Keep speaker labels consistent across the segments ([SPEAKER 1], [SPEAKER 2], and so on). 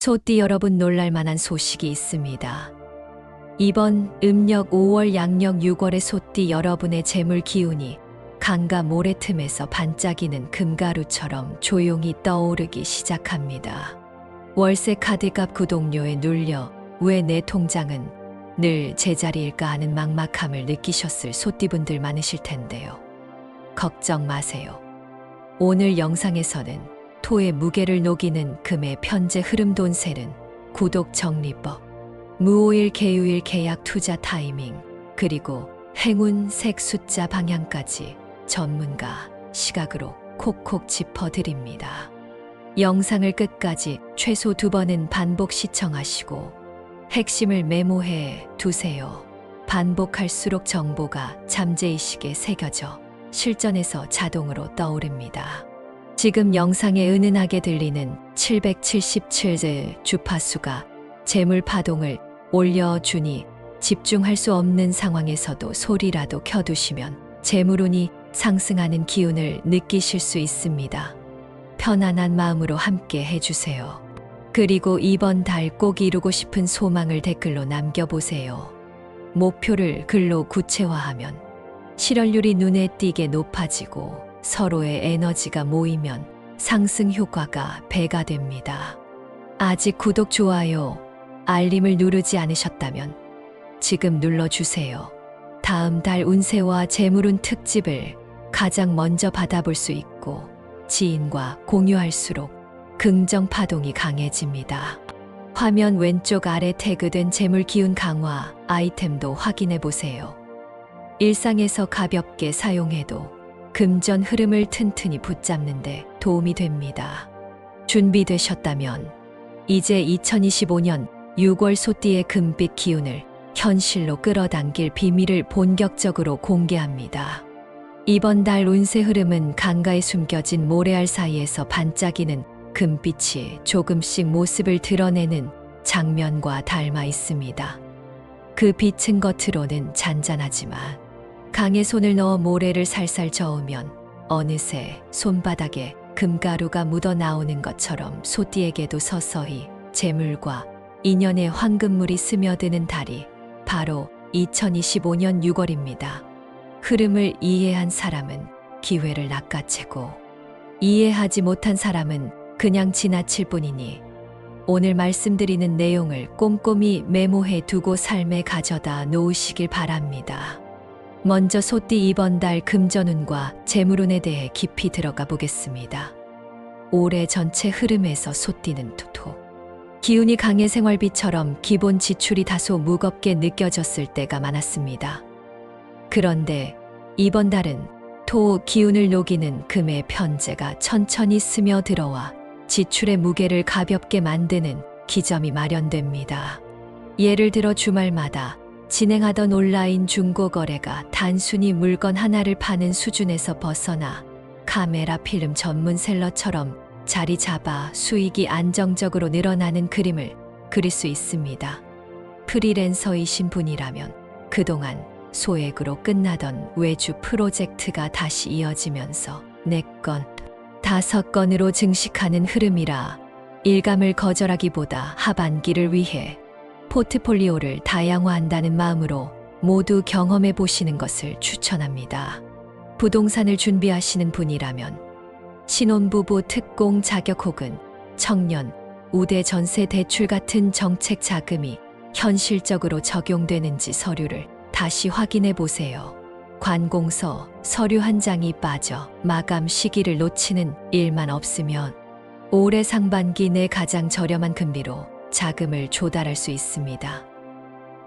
[SPEAKER 1] 소띠 여러분, 놀랄만한 소식이 있습니다. 이번 음력 5월 양력 6월의 소띠 여러분의 재물 기운이 강과 모래 틈에서 반짝이는 금가루처럼 조용히 떠오르기 시작합니다. 월세 카드값 구독료에 눌려 왜 내 통장은 늘 제자리일까 하는 막막함을 느끼셨을 소띠분들 많으실 텐데요. 걱정 마세요. 오늘 영상에서는 토의 무게를 녹이는 금의 편제 흐름 돈세는 구독 정리법, 무오일 개유일 계약 투자 타이밍, 그리고 행운 색 숫자 방향까지 전문가 시각으로 콕콕 짚어드립니다. 영상을 끝까지 최소 2번은 반복 시청하시고 핵심을 메모해 두세요. 반복할수록 정보가 잠재의식에 새겨져 실전에서 자동으로 떠오릅니다. 지금 영상에 은은하게 들리는 777의 주파수가 재물 파동을 올려주니 집중할 수 없는 상황에서도 소리라도 켜두시면 재물운이 상승하는 기운을 느끼실 수 있습니다. 편안한 마음으로 함께 해주세요. 그리고 이번 달 꼭 이루고 싶은 소망을 댓글로 남겨보세요. 목표를 글로 구체화하면 실현율이 눈에 띄게 높아지고 서로의 에너지가 모이면 상승 효과가 배가 됩니다. 아직 구독, 좋아요, 알림을 누르지 않으셨다면 지금 눌러주세요. 다음 달 운세와 재물운 특집을 가장 먼저 받아볼 수 있고 지인과 공유할수록 긍정 파동이 강해집니다. 화면 왼쪽 아래 태그된 재물 기운 강화 아이템도 확인해 보세요. 일상에서 가볍게 사용해도 금전 흐름을 튼튼히 붙잡는데 도움이 됩니다. 준비되셨다면 이제 2025년 6월 소띠의 금빛 기운을 현실로 끌어당길 비밀을 본격적으로 공개합니다. 이번 달 운세 흐름은 강가에 숨겨진 모래알 사이에서 반짝이는 금빛이 조금씩 모습을 드러내는 장면과 닮아 있습니다. 그 빛은 겉으로는 잔잔하지만 강에 손을 넣어 모래를 살살 저으면 어느새 손바닥에 금가루가 묻어 나오는 것처럼 소띠에게도 서서히 재물과 인연의 황금물이 스며드는 달이 바로 2025년 6월입니다. 흐름을 이해한 사람은 기회를 낚아채고 이해하지 못한 사람은 그냥 지나칠 뿐이니 오늘 말씀드리는 내용을 꼼꼼히 메모해 두고 삶에 가져다 놓으시길 바랍니다. 먼저 소띠 이번 달 금전운과 재물운에 대해 깊이 들어가 보겠습니다. 올해 전체 흐름에서 소띠는 토 기운이 강해 생활비처럼 기본 지출이 다소 무겁게 느껴졌을 때가 많았습니다. 그런데 이번 달은 토 기운을 녹이는 금의 편제가 천천히 스며들어와 지출의 무게를 가볍게 만드는 기점이 마련됩니다. 예를 들어 주말마다 진행하던 온라인 중고거래가 단순히 물건 하나를 파는 수준에서 벗어나 카메라 필름 전문 셀러처럼 자리 잡아 수익이 안정적으로 늘어나는 그림을 그릴 수 있습니다. 프리랜서이신 분이라면 그동안 소액으로 끝나던 외주 프로젝트가 다시 이어지면서 4건, 5건으로 증식하는 흐름이라 일감을 거절하기보다 하반기를 위해 포트폴리오를 다양화한다는 마음으로 모두 경험해 보시는 것을 추천합니다. 부동산을 준비하시는 분이라면 신혼부부 특공 자격 혹은 청년, 우대 전세 대출 같은 정책 자금이 현실적으로 적용되는지 서류를 다시 확인해 보세요. 관공서 서류 한 장이 빠져 마감 시기를 놓치는 일만 없으면 올해 상반기 내 가장 저렴한 금리로 자금을 조달할 수 있습니다.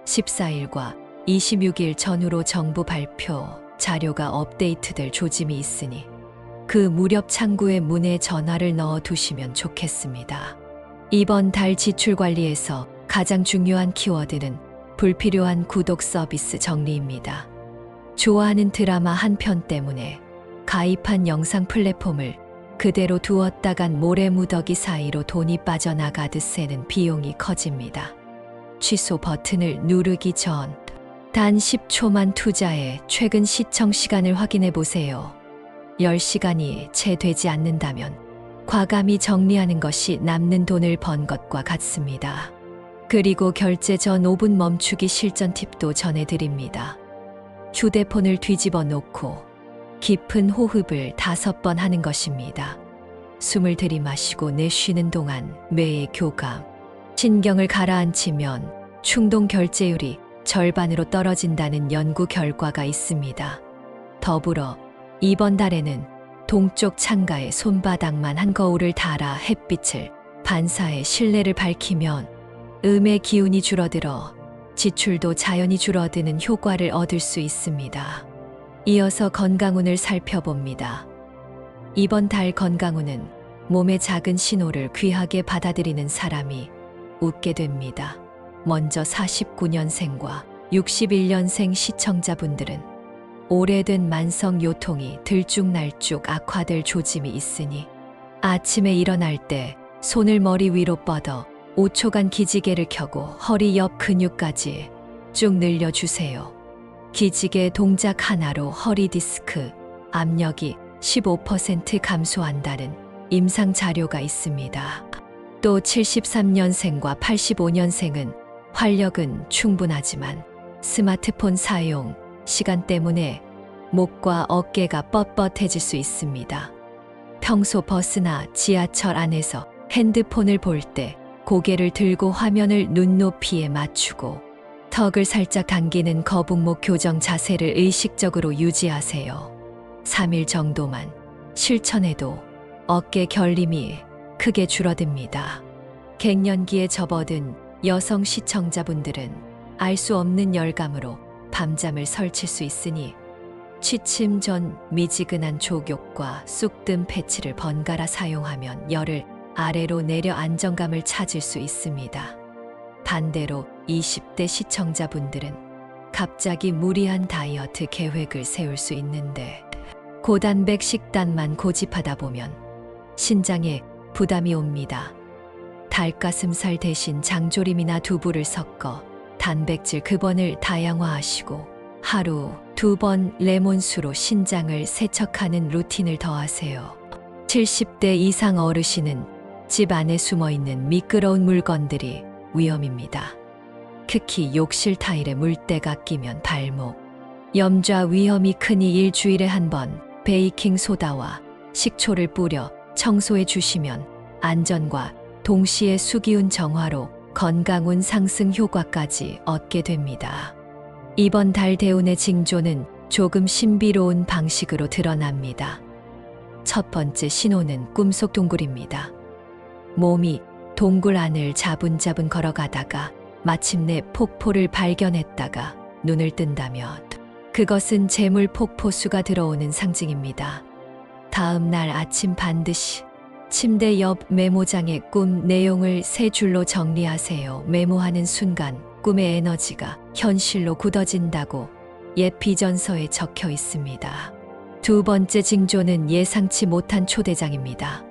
[SPEAKER 1] 14일과 26일 전후로 정부 발표 자료가 업데이트될 조짐이 있으니 그 무렵 창구에 문의 전화를 넣어 두시면 좋겠습니다. 이번 달 지출 관리에서 가장 중요한 키워드는 불필요한 구독 서비스 정리입니다. 좋아하는 드라마 한 편 때문에 가입한 영상 플랫폼을 그대로 두었다간 모래무더기 사이로 돈이 빠져나가듯 새는 비용이 커집니다. 취소 버튼을 누르기 전 단 10초만 투자해 최근 시청 시간을 확인해 보세요. 10시간이 채 되지 않는다면 과감히 정리하는 것이 남는 돈을 번 것과 같습니다. 그리고 결제 전 5분 멈추기 실전 팁도 전해드립니다. 휴대폰을 뒤집어 놓고 깊은 호흡을 5번 하는 것입니다. 숨을 들이마시고 내쉬는 동안 뇌의 교감, 신경을 가라앉히면 충동 결제율이 절반으로 떨어진다는 연구 결과가 있습니다. 더불어 이번 달에는 동쪽 창가에 손바닥만 한 거울을 달아 햇빛을 반사해 실내를 밝히면 음의 기운이 줄어들어 지출도 자연히 줄어드는 효과를 얻을 수 있습니다. 이어서 건강운을 살펴봅니다. 이번 달 건강운은 몸의 작은 신호를 귀하게 받아들이는 사람이 웃게 됩니다. 먼저 49년생과 61년생 시청자분들은 오래된 만성 요통이 들쭉날쭉 악화될 조짐이 있으니 아침에 일어날 때 손을 머리 위로 뻗어 5초간 기지개를 켜고 허리 옆 근육까지 쭉 늘려주세요. 기지개 동작 하나로 허리 디스크 압력이 15% 감소한다는 임상 자료가 있습니다. 또 73년생과 85년생은 활력은 충분하지만 스마트폰 사용 시간 때문에 목과 어깨가 뻣뻣해질 수 있습니다. 평소 버스나 지하철 안에서 핸드폰을 볼 때 고개를 들고 화면을 눈높이에 맞추고 턱을 살짝 당기는 거북목 교정 자세를 의식적으로 유지하세요. 3일 정도만 실천해도 어깨 결림이 크게 줄어듭니다. 갱년기에 접어든 여성 시청자분들은 알 수 없는 열감으로 밤잠을 설칠 수 있으니 취침 전 미지근한 족욕과 쑥뜸 패치를 번갈아 사용하면 열을 아래로 내려 안정감을 찾을 수 있습니다. 반대로 20대 시청자분들은 갑자기 무리한 다이어트 계획을 세울 수 있는데 고단백 식단만 고집하다 보면 신장에 부담이 옵니다. 닭가슴살 대신 장조림이나 두부를 섞어 단백질 급원을 다양화하시고 하루 2번 레몬수로 신장을 세척하는 루틴을 더하세요. 70대 이상 어르신은 집 안에 숨어있는 미끄러운 물건들이 위험입니다. 특히 욕실 타일에 물때가 끼면 발목, 염좌 위험이 크니 일주일에 한 번 베이킹 소다와 식초를 뿌려 청소해 주시면 안전과 동시에 수기운 정화로 건강운 상승 효과까지 얻게 됩니다. 이번 달 대운의 징조는 조금 신비로운 방식으로 드러납니다. 첫 번째 신호는 꿈속 동굴입니다. 몸이 동굴 안을 자분자분 걸어가다가 마침내 폭포를 발견했다가 눈을 뜬다면 그것은 재물 폭포수가 들어오는 상징입니다. 다음 날 아침 반드시 침대 옆 메모장에 꿈 내용을 3줄로 정리하세요. 메모하는 순간 꿈의 에너지가 현실로 굳어진다고 옛 비전서에 적혀 있습니다. 두 번째 징조는 예상치 못한 초대장입니다.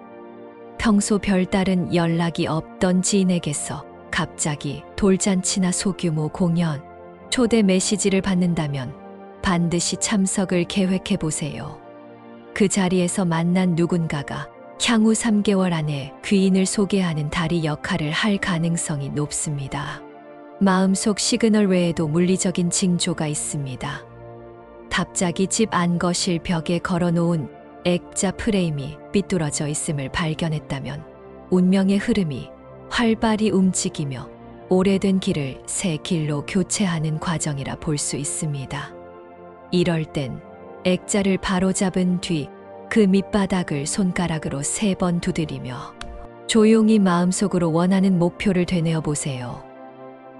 [SPEAKER 1] 평소 별다른 연락이 없던 지인에게서 갑자기 돌잔치나 소규모 공연, 초대 메시지를 받는다면 반드시 참석을 계획해 보세요. 그 자리에서 만난 누군가가 향후 3개월 안에 귀인을 소개하는 다리 역할을 할 가능성이 높습니다. 마음속 시그널 외에도 물리적인 징조가 있습니다. 갑자기 집 안 거실 벽에 걸어놓은 액자 프레임이 삐뚤어져 있음을 발견했다면 운명의 흐름이 활발히 움직이며 오래된 길을 새 길로 교체하는 과정이라 볼 수 있습니다. 이럴 땐 액자를 바로잡은 뒤 그 밑바닥을 손가락으로 3번 두드리며 조용히 마음속으로 원하는 목표를 되뇌어 보세요.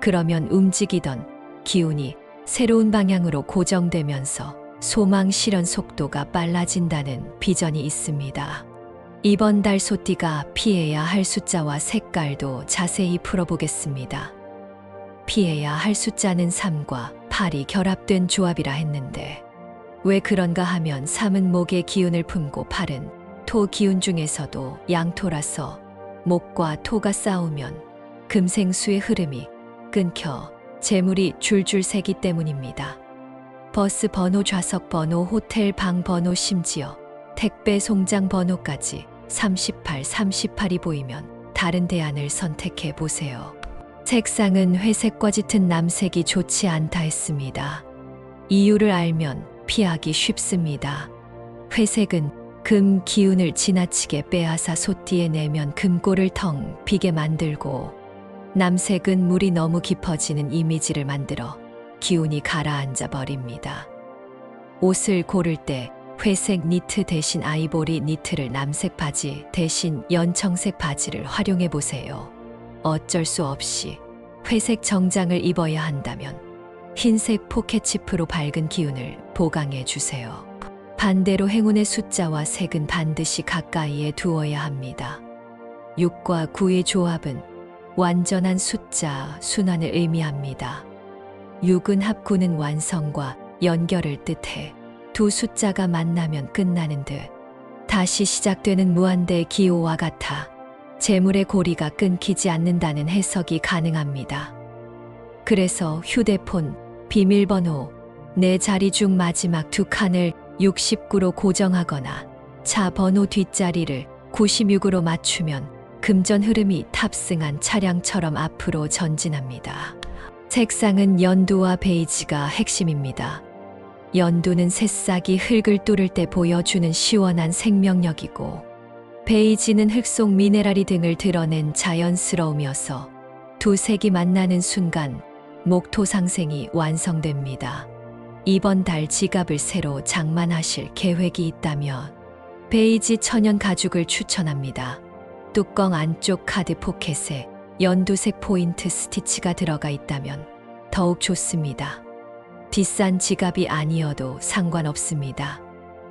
[SPEAKER 1] 그러면 움직이던 기운이 새로운 방향으로 고정되면서 소망 실현 속도가 빨라진다는 비전이 있습니다. 이번 달 소띠가 피해야 할 숫자와 색깔도 자세히 풀어보겠습니다. 피해야 할 숫자는 3과 8이 결합된 조합이라 했는데 왜 그런가 하면 3은 목의 기운을 품고 8은 토 기운 중에서도 양토라서 목과 토가 싸우면 금생수의 흐름이 끊겨 재물이 줄줄 새기 때문입니다. 버스 번호, 좌석 번호, 호텔 방 번호, 심지어 택배 송장 번호까지 38, 38이 보이면 다른 대안을 선택해 보세요. 색상은 회색과 짙은 남색이 좋지 않다 했습니다. 이유를 알면 피하기 쉽습니다. 회색은 금 기운을 지나치게 빼앗아 솥띠에 내면 금골을 텅 비게 만들고, 남색은 물이 너무 깊어지는 이미지를 만들어 기운이 가라앉아 버립니다. 옷을 고를 때 회색 니트 대신 아이보리 니트를, 남색 바지 대신 연청색 바지를 활용해 보세요. 어쩔 수 없이 회색 정장을 입어야 한다면 흰색 포켓치프로 밝은 기운을 보강해 주세요. 반대로 행운의 숫자와 색은 반드시 가까이에 두어야 합니다. 6과 9의 조합은 완전한 숫자, 순환을 의미합니다. 6은 합, 9는 완성과 연결을 뜻해 두 숫자가 만나면 끝나는 듯 다시 시작되는 무한대의 기호와 같아 재물의 고리가 끊기지 않는다는 해석이 가능합니다. 그래서 휴대폰, 비밀번호, 내 자리 중 마지막 두 칸을 69로 고정하거나 차 번호 뒷자리를 96으로 맞추면 금전 흐름이 탑승한 차량처럼 앞으로 전진합니다. 색상은 연두와 베이지가 핵심입니다. 연두는 새싹이 흙을 뚫을 때 보여주는 시원한 생명력이고, 베이지는 흙 속 미네랄이 등을 드러낸 자연스러움이어서 두 색이 만나는 순간 목토 상생이 완성됩니다. 이번 달 지갑을 새로 장만하실 계획이 있다면 베이지 천연 가죽을 추천합니다. 뚜껑 안쪽 카드 포켓에 연두색 포인트 스티치가 들어가 있다면 더욱 좋습니다. 비싼 지갑이 아니어도 상관없습니다.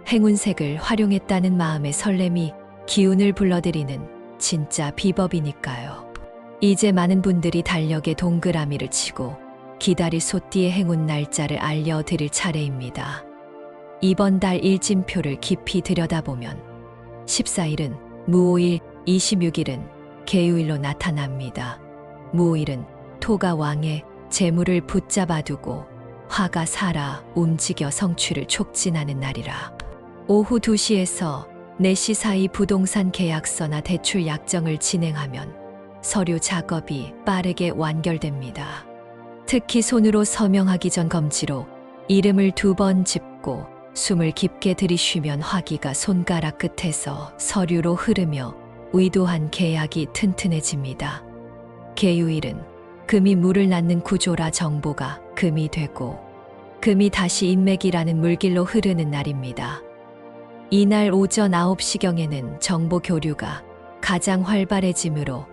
[SPEAKER 1] 행운색을 활용했다는 마음의 설렘이 기운을 불러들이는 진짜 비법이니까요. 이제 많은 분들이 달력에 동그라미를 치고 기다릴 솥띠의 행운 날짜를 알려드릴 차례입니다. 이번 달 일진표를 깊이 들여다보면 14일은 무오일, 26일은 개유일로 나타납니다. 무오일은 토가 왕의 재물을 붙잡아두고 화가 살아 움직여 성취를 촉진하는 날이라, 오후 2시에서 4시 사이 부동산 계약서나 대출 약정을 진행하면 서류 작업이 빠르게 완결됩니다. 특히 손으로 서명하기 전 검지로 이름을 2번 짚고 숨을 깊게 들이쉬면 화기가 손가락 끝에서 서류로 흐르며 의도한 계약이 튼튼해집니다. 개유일은 금이 물을 낳는 구조라 정보가 금이 되고, 금이 다시 인맥이라는 물길로 흐르는 날입니다. 이날 오전 9시경에는 정보 교류가 가장 활발해지므로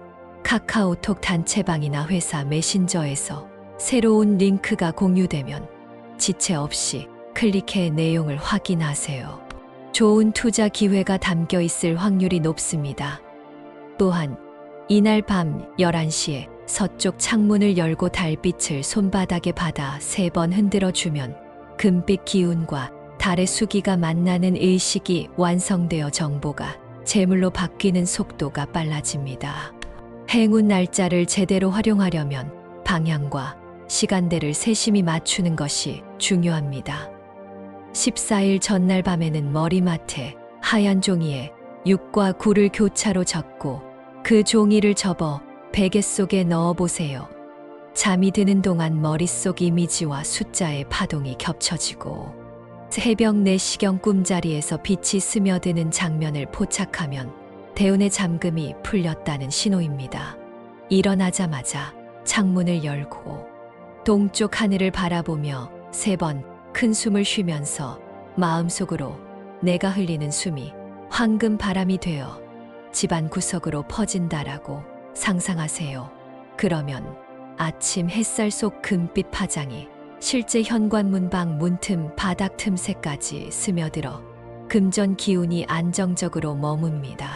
[SPEAKER 1] 카카오톡 단체방이나 회사 메신저에서 새로운 링크가 공유되면 지체 없이 클릭해 내용을 확인하세요. 좋은 투자 기회가 담겨 있을 확률이 높습니다. 또한 이날 밤 11시에 서쪽 창문을 열고 달빛을 손바닥에 받아 3번 흔들어주면 금빛 기운과 달의 수기가 만나는 의식이 완성되어 정보가 재물로 바뀌는 속도가 빨라집니다. 행운 날짜를 제대로 활용하려면 방향과 시간대를 세심히 맞추는 것이 중요합니다. 14일 전날 밤에는 머리맡에 하얀 종이에 6과 9를 교차로 적고 그 종이를 접어 베개 속에 넣어보세요. 잠이 드는 동안 머릿속 이미지와 숫자의 파동이 겹쳐지고 새벽 4시경 꿈자리에서 빛이 스며드는 장면을 포착하면 대운의 잠금이 풀렸다는 신호입니다. 일어나자마자 창문을 열고 동쪽 하늘을 바라보며 3번 큰 숨을 쉬면서 마음속으로 내가 흘리는 숨이 황금 바람이 되어 집안 구석으로 퍼진다라고 상상하세요. 그러면 아침 햇살 속 금빛 파장이 실제 현관문 방 문틈 바닥 틈새까지 스며들어 금전 기운이 안정적으로 머뭅니다.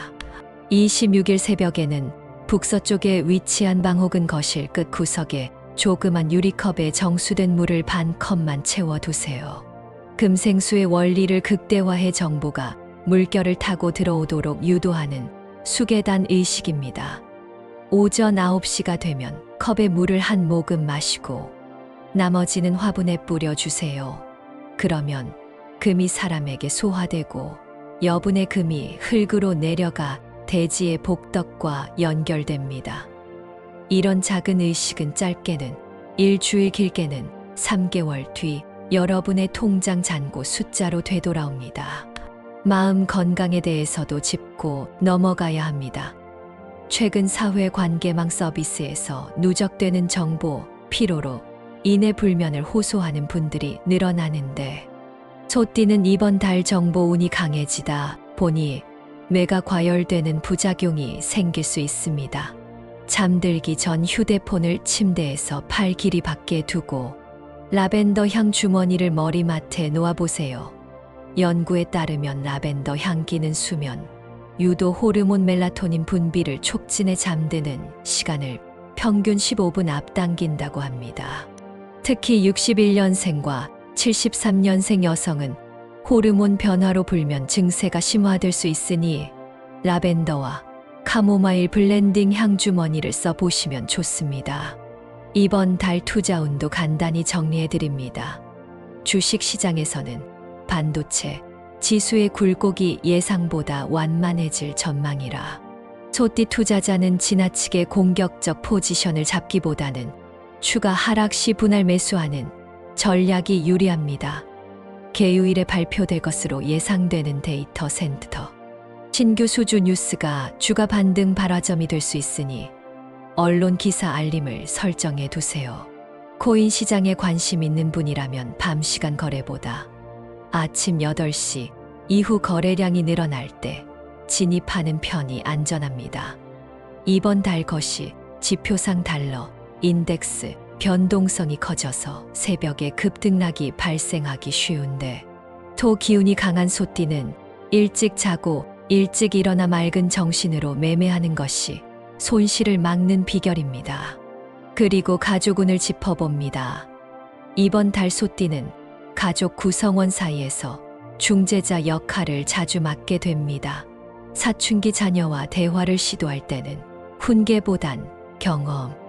[SPEAKER 1] 26일 새벽에는 북서쪽에 위치한 방 혹은 거실 끝 구석에 조그만 유리컵에 정수된 물을 반 컵만 채워두세요. 금생수의 원리를 극대화해 정보가 물결을 타고 들어오도록 유도하는 수계단 의식입니다. 오전 9시가 되면 컵에 물을 한 모금 마시고 나머지는 화분에 뿌려주세요. 그러면 금이 사람에게 소화되고 여분의 금이 흙으로 내려가 대지의 복덕과 연결됩니다. 이런 작은 의식은 짧게는 일주일, 길게는 3개월 뒤 여러분의 통장 잔고 숫자로 되돌아옵니다. 마음 건강에 대해서도 짚고 넘어가야 합니다. 최근 사회관계망 서비스에서 누적되는 정보 피로로 인해 불면을 호소하는 분들이 늘어나는데, 소띠는 이번 달 정보 운이 강해지다 보니 뇌가 과열되는 부작용이 생길 수 있습니다. 잠들기 전 휴대폰을 침대에서 팔 길이 밖에 두고 라벤더 향 주머니를 머리맡에 놓아보세요. 연구에 따르면 라벤더 향기는 수면, 유도 호르몬 멜라토닌 분비를 촉진해 잠드는 시간을 평균 15분 앞당긴다고 합니다. 특히 61년생과 73년생 여성은 호르몬 변화로 불면 증세가 심화될 수 있으니 라벤더와 카모마일 블렌딩 향주머니를 써보시면 좋습니다. 이번 달 투자운도 간단히 정리해드립니다. 주식시장에서는 반도체, 지수의 굴곡이 예상보다 완만해질 전망이라 소띠 투자자는 지나치게 공격적 포지션을 잡기보다는 추가 하락 시 분할 매수하는 전략이 유리합니다. 개요일에 발표될 것으로 예상되는 데이터 센터 신규 수주 뉴스가 주가 반등 발화점이 될 수 있으니 언론 기사 알림을 설정해 두세요. 코인 시장에 관심 있는 분이라면 밤 시간 거래보다 아침 8시 이후 거래량이 늘어날 때 진입하는 편이 안전합니다. 이번 달 것이 지표상 달러, 인덱스, 변동성이 커져서 새벽에 급등락이 발생하기 쉬운데, 토 기운이 강한 소띠는 일찍 자고 일찍 일어나 맑은 정신으로 매매하는 것이 손실을 막는 비결입니다. 그리고 가족운을 짚어봅니다. 이번 달 소띠는 가족 구성원 사이에서 중재자 역할을 자주 맡게 됩니다. 사춘기 자녀와 대화를 시도할 때는 훈계보단 경험,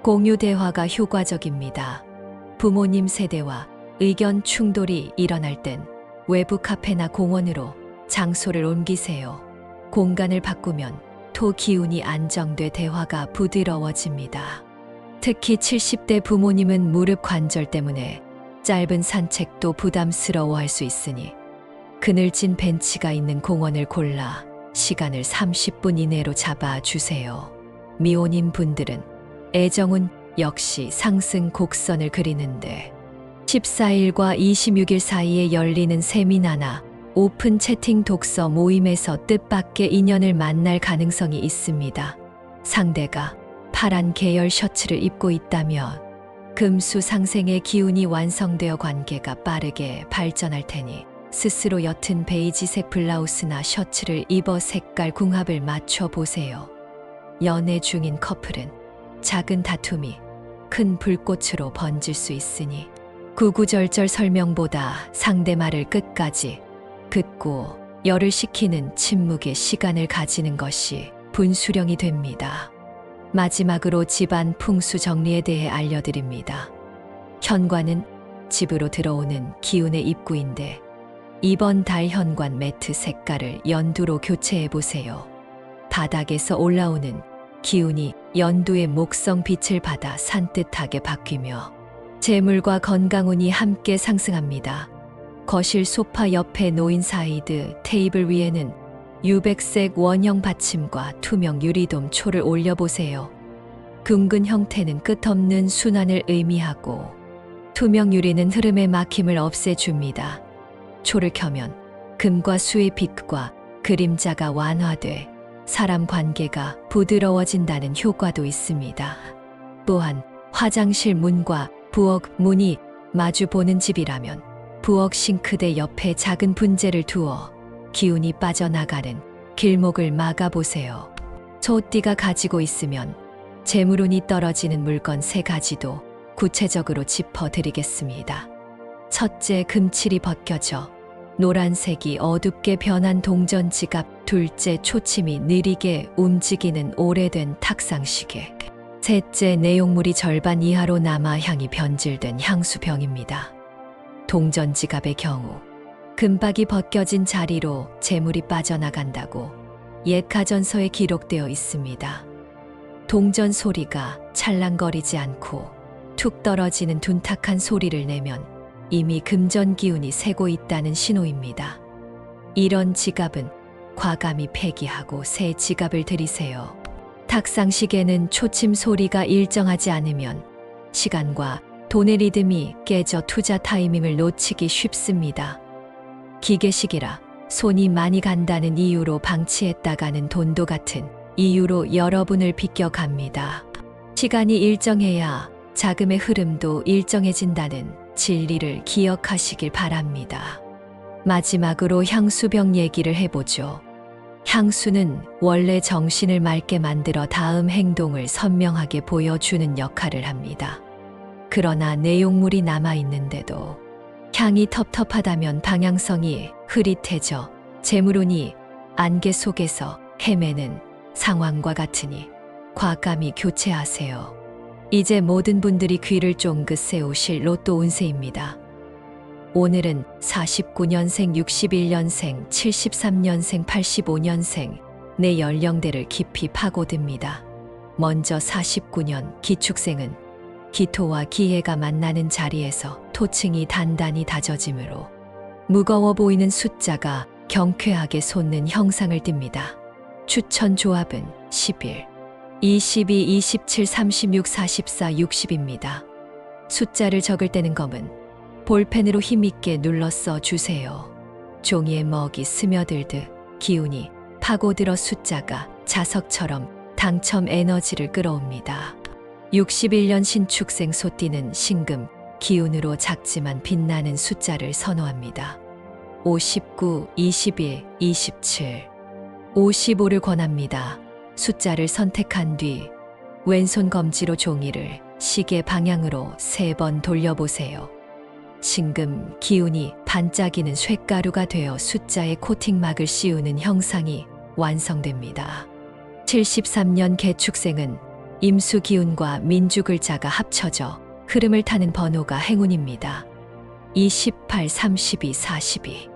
[SPEAKER 1] 공유 대화가 효과적입니다. 부모님 세대와 의견 충돌이 일어날 땐 외부 카페나 공원으로 장소를 옮기세요. 공간을 바꾸면 토 기운이 안정돼 대화가 부드러워집니다. 특히 70대 부모님은 무릎 관절 때문에 짧은 산책도 부담스러워할 수 있으니 그늘진 벤치가 있는 공원을 골라 시간을 30분 이내로 잡아주세요. 미혼인 분들은 애정운 역시 상승 곡선을 그리는데 14일과 26일 사이에 열리는 세미나나 오픈 채팅 독서 모임에서 뜻밖의 인연을 만날 가능성이 있습니다. 상대가 파란 계열 셔츠를 입고 있다면 금수 상생의 기운이 완성되어 관계가 빠르게 발전할 테니 스스로 옅은 베이지색 블라우스나 셔츠를 입어 색깔 궁합을 맞춰 보세요. 연애 중인 커플은 작은 다툼이 큰 불꽃으로 번질 수 있으니 구구절절 설명보다 상대 말을 끝까지 듣고 열을 식히는 침묵의 시간을 가지는 것이 분수령이 됩니다. 마지막으로 집안 풍수 정리에 대해 알려드립니다. 현관은 집으로 들어오는 기운의 입구인데 이번 달 현관 매트 색깔을 연두로 교체해 보세요. 바닥에서 올라오는 기운이 연두의 목성 빛을 받아 산뜻하게 바뀌며 재물과 건강운이 함께 상승합니다. 거실 소파 옆에 놓인 사이드 테이블 위에는 유백색 원형 받침과 투명 유리돔 초를 올려보세요. 둥근 형태는 끝없는 순환을 의미하고 투명 유리는 흐름의 막힘을 없애줍니다. 초를 켜면 금과 수의 빛과 그림자가 완화돼 사람 관계가 부드러워진다는 효과도 있습니다. 또한 화장실 문과 부엌 문이 마주 보는 집이라면 부엌 싱크대 옆에 작은 분재를 두어 기운이 빠져나가는 길목을 막아보세요. 소띠가 가지고 있으면 재물운이 떨어지는 물건 3가지도 구체적으로 짚어드리겠습니다. 첫째, 금칠이 벗겨져 노란색이 어둡게 변한 동전 지갑. 둘째, 초침이 느리게 움직이는 오래된 탁상시계. 셋째, 내용물이 절반 이하로 남아 향이 변질된 향수병입니다. 동전 지갑의 경우 금박이 벗겨진 자리로 재물이 빠져나간다고 옛 가전서에 기록되어 있습니다. 동전 소리가 찰랑거리지 않고 툭 떨어지는 둔탁한 소리를 내면 이미 금전 기운이 새고 있다는 신호입니다. 이런 지갑은 과감히 폐기하고 새 지갑을 들이세요. 탁상시계는 초침 소리가 일정하지 않으면 시간과 돈의 리듬이 깨져 투자 타이밍을 놓치기 쉽습니다. 기계식이라 손이 많이 간다는 이유로 방치했다가는 돈도 같은 이유로 여러분을 비껴갑니다. 시간이 일정해야 자금의 흐름도 일정해진다는 진리를 기억하시길 바랍니다. 마지막으로 향수병 얘기를 해보죠. 향수는 원래 정신을 맑게 만들어 다음 행동을 선명하게 보여주는 역할을 합니다. 그러나 내용물이 남아있는데도 향이 텁텁하다면 방향성이 흐릿해져 재물운이 안개 속에서 헤매는 상황과 같으니 과감히 교체하세요. 이제 모든 분들이 귀를 쫑긋 세우실 로또 운세입니다. 오늘은 49년생, 61년생, 73년생, 85년생 내 연령대를 깊이 파고듭니다. 먼저 49년 기축생은 기토와 기해가 만나는 자리에서 토층이 단단히 다져지므로 무거워 보이는 숫자가 경쾌하게 솟는 형상을 띱니다. 추천 조합은 11, 22, 27, 36, 44, 60입니다. 숫자를 적을 때는 검은 볼펜으로 힘있게 눌러 써주세요. 종이에 먹이 스며들듯 기운이 파고들어 숫자가 자석처럼 당첨 에너지를 끌어옵니다. 61년 신축생 소띠는 신금, 기운으로 작지만 빛나는 숫자를 선호합니다. 59, 21, 27, 55를 권합니다. 숫자를 선택한 뒤 왼손 검지로 종이를 시계 방향으로 3번 돌려보세요. 신금, 기운이 반짝이는 쇳가루가 되어 숫자에 코팅막을 씌우는 형상이 완성됩니다. 73년 개축생은 임수 기운과 민주 글자가 합쳐져 흐름을 타는 번호가 행운입니다. 28, 32, 42,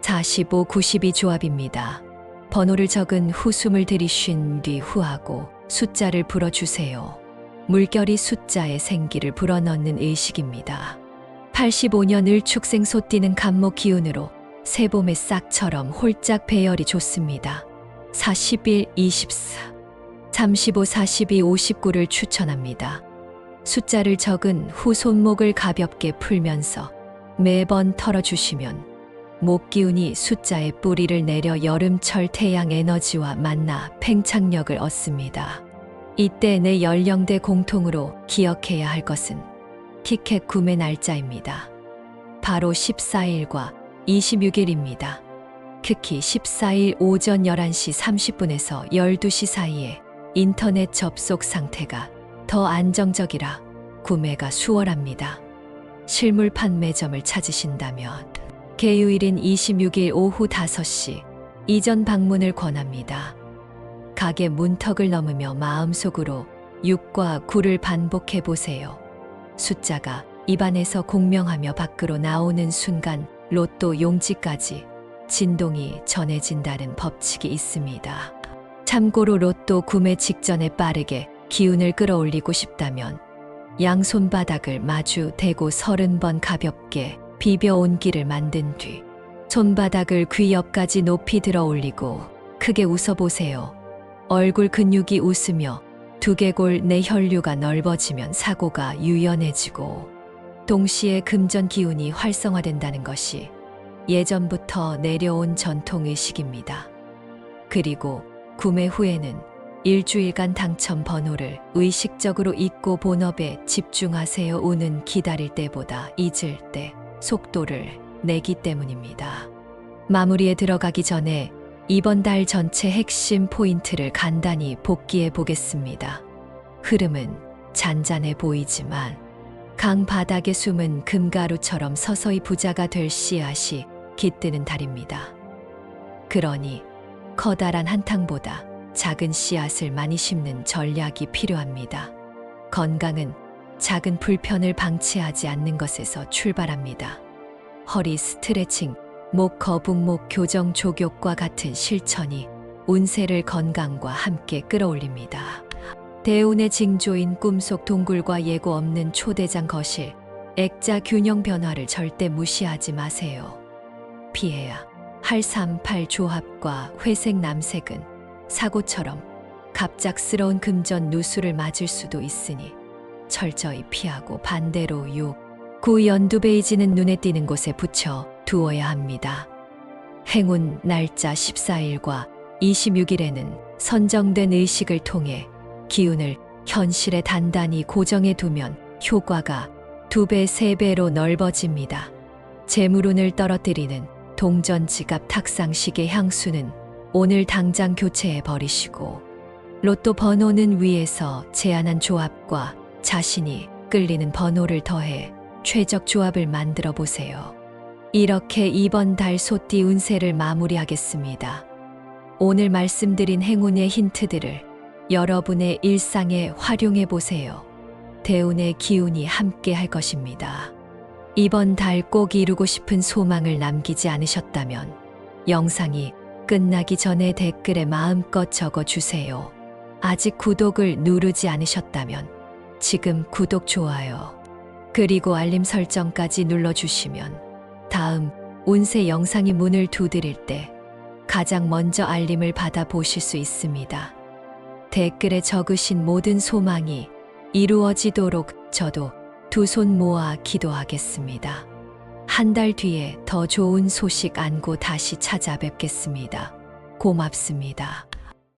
[SPEAKER 1] 45, 92 조합입니다. 번호를 적은 후 숨을 들이쉰 뒤 후하고 숫자를 불어주세요. 물결이 숫자에 생기를 불어넣는 의식입니다. 85년 을축생 소띠는 간목 기운으로 새봄의 싹처럼 홀짝 배열이 좋습니다. 41, 24, 35, 42, 59를 추천합니다. 숫자를 적은 후 손목을 가볍게 풀면서 매번 털어주시면 목 기운이 숫자의 뿌리를 내려 여름철 태양 에너지와 만나 팽창력을 얻습니다. 이때 내 연령대 공통으로 기억해야 할 것은 티켓 구매 날짜입니다. 바로 14일과 26일입니다. 특히 14일 오전 11시 30분에서 12시 사이에 인터넷 접속 상태가 더 안정적이라 구매가 수월합니다. 실물 판매점을 찾으신다면 개요일인 26일 오후 5시 이전 방문을 권합니다. 가게 문턱을 넘으며 마음속으로 6과 9를 반복해 보세요. 숫자가 입안에서 공명하며 밖으로 나오는 순간 로또 용지까지 진동이 전해진다는 법칙이 있습니다. 참고로 로또 구매 직전에 빠르게 기운을 끌어올리고 싶다면 양손바닥을 마주 대고 30번 가볍게 비벼 온기를 만든 뒤 손바닥을 귀 옆까지 높이 들어 올리고 크게 웃어보세요. 얼굴 근육이 웃으며 두개골 내 혈류가 넓어지면 사고가 유연해지고 동시에 금전 기운이 활성화된다는 것이 예전부터 내려온 전통의식입니다. 그리고 구매 후에는 일주일간 당첨 번호를 의식적으로 잊고 본업에 집중하세요. 운은 기다릴 때보다 잊을 때 속도를 내기 때문입니다. 마무리에 들어가기 전에 이번 달 전체 핵심 포인트를 간단히 복기해 보겠습니다. 흐름은 잔잔해 보이지만 강 바닥에 숨은 금가루처럼 서서히 부자가 될 씨앗이 깃드는 달입니다. 그러니 커다란 한탕보다 작은 씨앗을 많이 심는 전략이 필요합니다. 건강은 작은 불편을 방치하지 않는 것에서 출발합니다. 허리 스트레칭, 목거북목 교정 조격과 같은 실천이 운세를 건강과 함께 끌어올립니다. 대운의 징조인 꿈속 동굴과 예고 없는 초대장 거실, 액자 균형 변화를 절대 무시하지 마세요. 피해야 할 3-8 조합과 회색 남색은 사고처럼 갑작스러운 금전 누수를 맞을 수도 있으니 철저히 피하고 반대로 6-9 연두 베이지는 눈에 띄는 곳에 붙여 두어야 합니다. 행운 날짜 14일과 26일에는 선정된 의식을 통해 기운을 현실에 단단히 고정해 두면 효과가 2배, 3배로 넓어집니다. 재물운을 떨어뜨리는 동전 지갑 탁상식의 향수는 오늘 당장 교체해 버리시고 로또 번호는 위에서 제안한 조합과 자신이 끌리는 번호를 더해 최적 조합을 만들어 보세요. 이렇게 이번 달 소띠 운세를 마무리하겠습니다. 오늘 말씀드린 행운의 힌트들을 여러분의 일상에 활용해 보세요. 대운의 기운이 함께 할 것입니다. 이번 달 꼭 이루고 싶은 소망을 남기지 않으셨다면 영상이 끝나기 전에 댓글에 마음껏 적어주세요. 아직 구독을 누르지 않으셨다면 지금 구독, 좋아요, 그리고 알림 설정까지 눌러주시면 다음 운세 영상이 문을 두드릴 때 가장 먼저 알림을 받아 보실 수 있습니다. 댓글에 적으신 모든 소망이 이루어지도록 저도 두 손 모아 기도하겠습니다. 한 달 뒤에 더 좋은 소식 안고 다시 찾아뵙겠습니다. 고맙습니다.